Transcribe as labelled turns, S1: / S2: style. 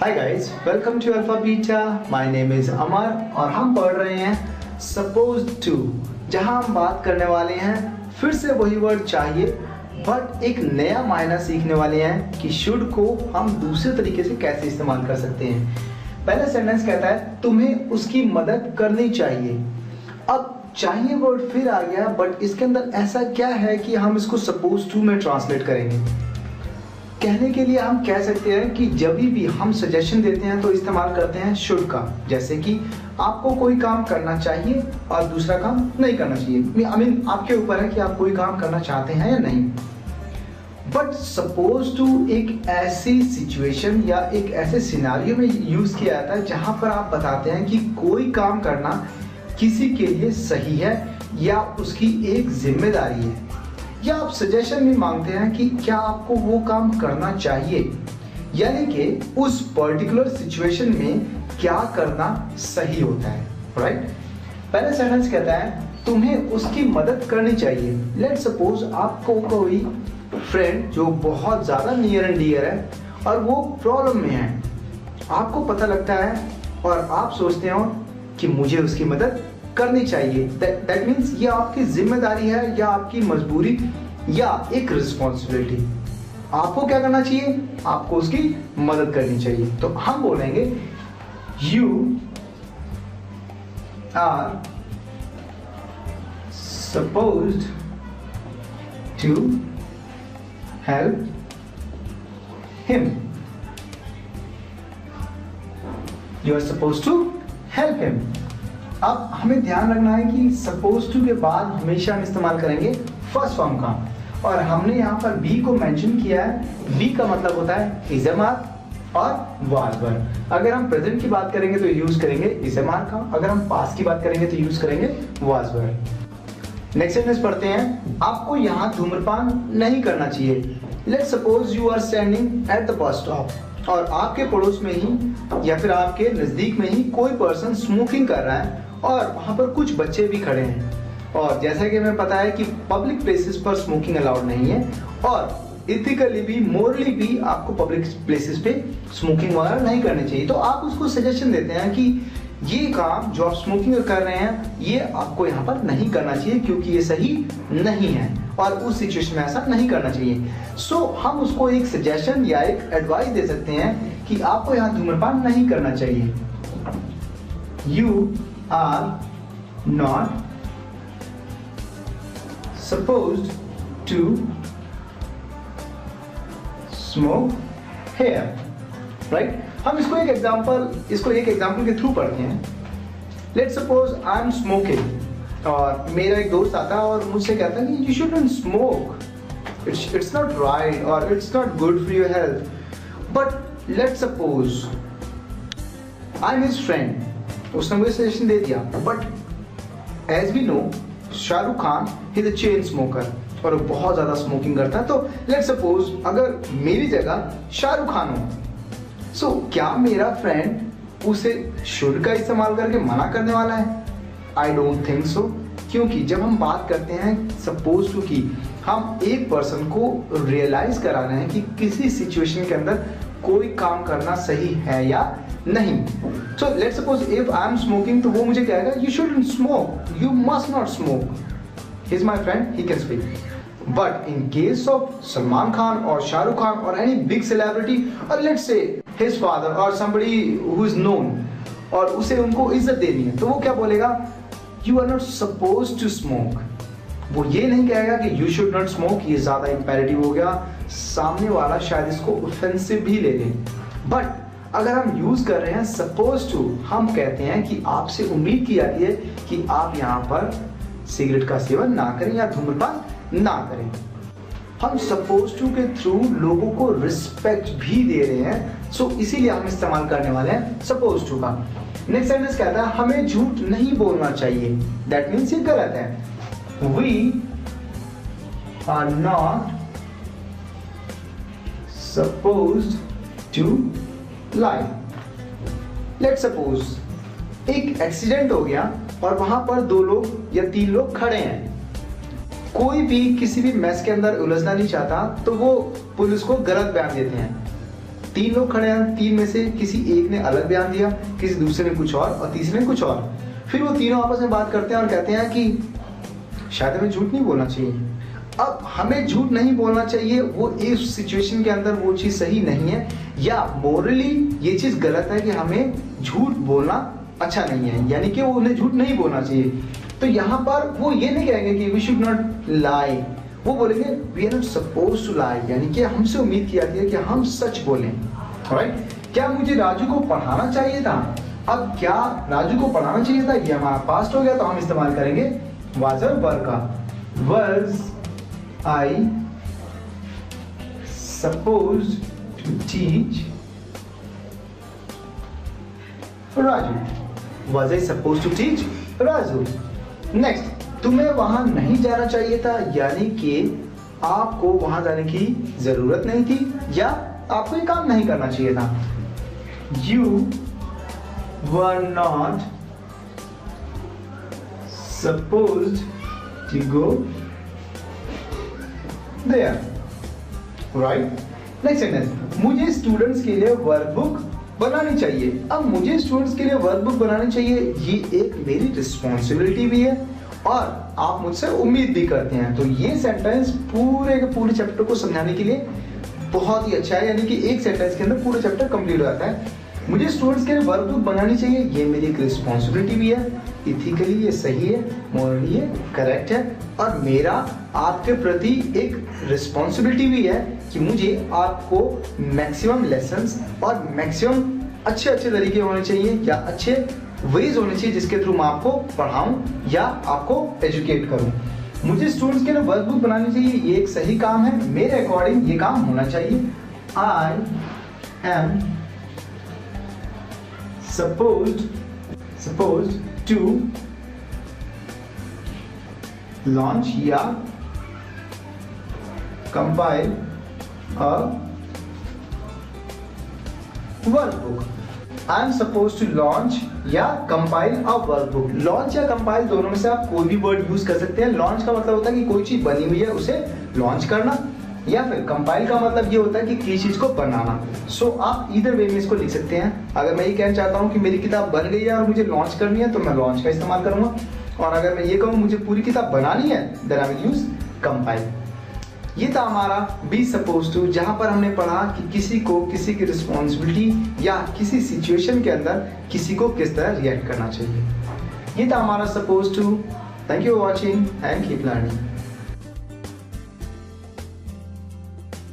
S1: Hi guys, welcome to alpha beta. My name is Amar और हम पढ़ रहे हैं सपोज टू, जहां हम बात करने वाले हैं फिर से वही वर्ड चाहिए बट एक नया मायना सीखने वाले हैं कि शुड को हम दूसरे तरीके से कैसे इस्तेमाल कर सकते हैं। पहला सेंटेंस कहता है तुम्हें उसकी मदद करनी चाहिए। अब चाहिए वर्ड फिर आ गया बट इसके अंदर ऐसा क्या है कि हम इसको सपोज टू में ट्रांसलेट करेंगे। कहने के लिए हम कह सकते हैं कि जब भी हम सजेशन देते हैं तो इस्तेमाल करते हैं शुड का। जैसे कि आपको कोई काम करना चाहिए और दूसरा काम नहीं करना चाहिए। आई मीन आपके ऊपर है कि आप कोई काम करना चाहते हैं या नहीं। बट सपोज टू एक ऐसी सिचुएशन या एक ऐसे सिनारियो में यूज किया जाता है जहां पर आप बताते हैं कि कोई काम करना किसी के लिए सही है या उसकी एक जिम्मेदारी है, या आप सजेशन भी मांगते हैं कि क्या आपको वो काम करना चाहिए, यानी कि उस पर्टिकुलर सिचुएशन में क्या करना सही होता है। राइट। पहला सेंटेंस कहता है तुम्हें उसकी मदद करनी चाहिए। लेट्स सपोज आपको कोई फ्रेंड जो बहुत ज्यादा नियर एंड डियर है और वो प्रॉब्लम में है, आपको पता लगता है और आप सोचते हो कि मुझे उसकी मदद करनी चाहिए। दैट मीन्स ये आपकी जिम्मेदारी है या आपकी मजबूरी या एक रिस्पॉन्सिबिलिटी। आपको क्या करना चाहिए? आपको उसकी मदद करनी चाहिए। तो हम बोलेंगे you are supposed to help him. You are supposed to help him. अब हमें ध्यान रखना है कि सपोज टू के बाद हमेशा हम इस्तेमाल करेंगे फर्स्ट फॉर्म का, और हमने यहाँ पर बी को मेंशन किया है। बी का मतलब होता है इज एम आर और वाज वर। अगर हम प्रेजेंट की बात करेंगे तो यूज करेंगे इज एम आर का, अगर हम पास्ट की बात करेंगे तो यूज करेंगे वाज वर। नेक्स्ट सेंटेंस पढ़ते हैं। आपको यहाँ धूम्रपान नहीं करना चाहिए। Let's suppose you are standing at the bus stop और आपके पड़ोस में ही या फिर आपके नजदीक में ही कोई पर्सन स्मोकिंग कर रहा है और वहां पर कुछ बच्चे भी खड़े हैं। और जैसा कि हमें पता है कि पब्लिक प्लेसेस पर स्मोकिंग अलाउड नहीं है और इथिकली भी मोरली भी आपको पब्लिक प्लेसेस पे स्मोकिंग वगैरह नहीं करनी चाहिए। तो आप उसको सजेशन देते हैं कि ये काम जो आप स्मोकिंग कर रहे हैं ये आपको यहाँ पर नहीं करना चाहिए क्योंकि ये सही नहीं है और उस सिचुएशन में ऐसा नहीं करना चाहिए। सो हम उसको एक सजेशन या एक एडवाइस दे सकते हैं कि आपको यहाँ धूम्रपान नहीं करना चाहिए। You are not supposed to smoke here, right? हम इसको एक एग्जांपल के थ्रू पढ़ते हैं। Let's suppose I'm smoking और मेरा एक दोस्त आता है और मुझसे कहता है कि you shouldn't smoke, it's not right or it's not good for your health. But let's suppose I'm his friend, उसने मुझे सजेशन दे दिया, but as we know Shahrukh Khan he the chain smoker और वो बहुत ज्यादा स्मोकिंग करता है। तो लेट्स सपोज अगर मेरी जगह शाहरुख खान हो, सो क्या मेरा फ्रेंड उसे शुड का इस्तेमाल करके मना करने वाला है? आई डोंट थिंक सो, क्योंकि जब हम बात करते हैं सपोज टू की हम एक पर्सन को रियलाइज करा रहे हैं कि किसी सिचुएशन के अंदर कोई काम करना सही है या नहीं। So let's suppose if I am smoking तो वो मुझे कहेगा you shouldn't smoke, you must not smoke. He is my friend, he can speak. But in case of Salman Khan और शाहरुख खान और एनी बिग सेलिब्रिटी और लेट्स से हिज फादर और somebody who is known और उसे उनको इज्जत देनी है तो वो क्या बोलेगा? You are not supposed to smoke. वो ये नहीं कहेगा कि यू शुड नॉट स्मोक, ये ज्यादा इंपेरेटिव हो गया, सामने वाला शायद इसको ऑफेंसिव भी ले ले। बट अगर हम यूज कर रहे हैं सपोज टू, हम कहते हैं कि आपसे उम्मीद की जाती है कि आप यहाँ पर सिगरेट का सेवन ना करें या धूम्रपान ना करें। हम सपोज टू के थ्रू लोगों को रिस्पेक्ट भी दे रहे हैं, सो इसीलिए हम इस्तेमाल करने वाले हैं सपोज टू का। नेक्स्ट सेंटेंस कहता है हमें झूठ नहीं बोलना चाहिए। दैट मीन्स ये गलत है। We are not supposed to lie. Let's suppose एक एक्सीडेंट हो गया और वहां पर 2 लोग या 3 लोग खड़े हैं। कोई भी किसी भी मैस के अंदर उलझना नहीं चाहता तो वो पुलिस को गलत बयान देते हैं। 3 लोग खड़े हैं, 3 में से किसी एक ने अलग बयान दिया, किसी दूसरे ने कुछ और तीसरे ने कुछ और। फिर वो तीनों आपस में बात करते हैं और कहते हैं कि शायद हमें झूठ नहीं बोलना चाहिए। अब हमें झूठ नहीं बोलना चाहिए, वो इस सिचुएशन के अंदर वो चीज़ सही नहीं है, या मोरली ये चीज़ गलत है कि हमें झूठ बोलना अच्छा नहीं है, यानी कि वो उन्हें झूठ नहीं बोलना चाहिए। तो यहाँ पर वो ये नहीं कहेंगे कि वी शुड नॉट लाई, वो बोलेंगे we are not suppose to lie, यानी कि हमसे उम्मीद की जाती है कि हम सच बोलें। राइट? क्या मुझे राजू को पढ़ाना चाहिए था? अब क्या राजू को पढ़ाना चाहिए था, ये हमारा पास्ट हो गया, तो हम इस्तेमाल करेंगे वाज और वर का। Worse I supposed to teach Raju? Was I supposed to teach Raju? Next, तुम्हें वहां नहीं जाना चाहिए था, यानी कि आपको वहां जाने की जरूरत नहीं थी, या आपको ये काम नहीं करना चाहिए था। You were not supposed to go there, right? Next sentence, मुझे स्टूडेंट्स के लिए वर्कबुक बनानी चाहिए। अब मुझे स्टूडेंट्स के लिए वर्कबुक बनानी चाहिए, ये एक मेरी रिस्पॉन्सिबिलिटी भी है और आप मुझसे उम्मीद भी करते हैं। तो ये सेंटेंस पूरे के पूरे चैप्टर को समझाने के लिए बहुत ही अच्छा है, यानी कि एक सेंटेंस के अंदर पूरा चैप्टर कंप्लीट हो जाता है। मुझे स्टूडेंट्स के लिए वर्कबुक बनानी चाहिए, ये मेरी एक रिस्पॉन्सिबिलिटी भी है, इथिकली ये सही है, मोरली ये करेक्ट है, और मेरा आपके प्रति एक रिस्पॉन्सिबिलिटी भी है कि मुझे आपको मैक्सिमम लेसन्स और मैक्सिमम अच्छे तरीके होने चाहिए, या अच्छे वेज होने चाहिए जिसके थ्रू मैं आपको पढ़ाऊं या आपको एजुकेट करूं। मुझे स्टूडेंट्स के लिए वर्कबुक बनानी चाहिए, ये एक सही काम है, मेरे अकॉर्डिंग ये काम होना चाहिए। I am supposed to launch या compile a workbook। I am supposed to launch या compile a workbook। launch या compile दोनों में से आप कोई भी वर्ड यूज कर सकते हैं। launch का मतलब होता है कि कोई चीज बनी हुई है उसे लॉन्च करना, या फिर कंपाइल का मतलब ये होता है कि किसी चीज को बनाना। सो आप इधर वे में इसको लिख सकते हैं। अगर मैं ये कहना चाहता हूँ कि मेरी किताब बन गई है और मुझे लॉन्च करनी है, तो मैं लॉन्च का इस्तेमाल करूंगा, और अगर मैं ये कहूँ मुझे पूरी किताब बनानी है, then I will use compile. ये था हमारा बी सपोज टू, जहां पर हमने पढ़ा कि किसी को किसी की रिस्पॉन्सिबिलिटी या किसी सिचुएशन के अंदर किसी को किस तरह रिएक्ट करना चाहिए। ये था हमारा suppose to. Thank you for watching and keep learning.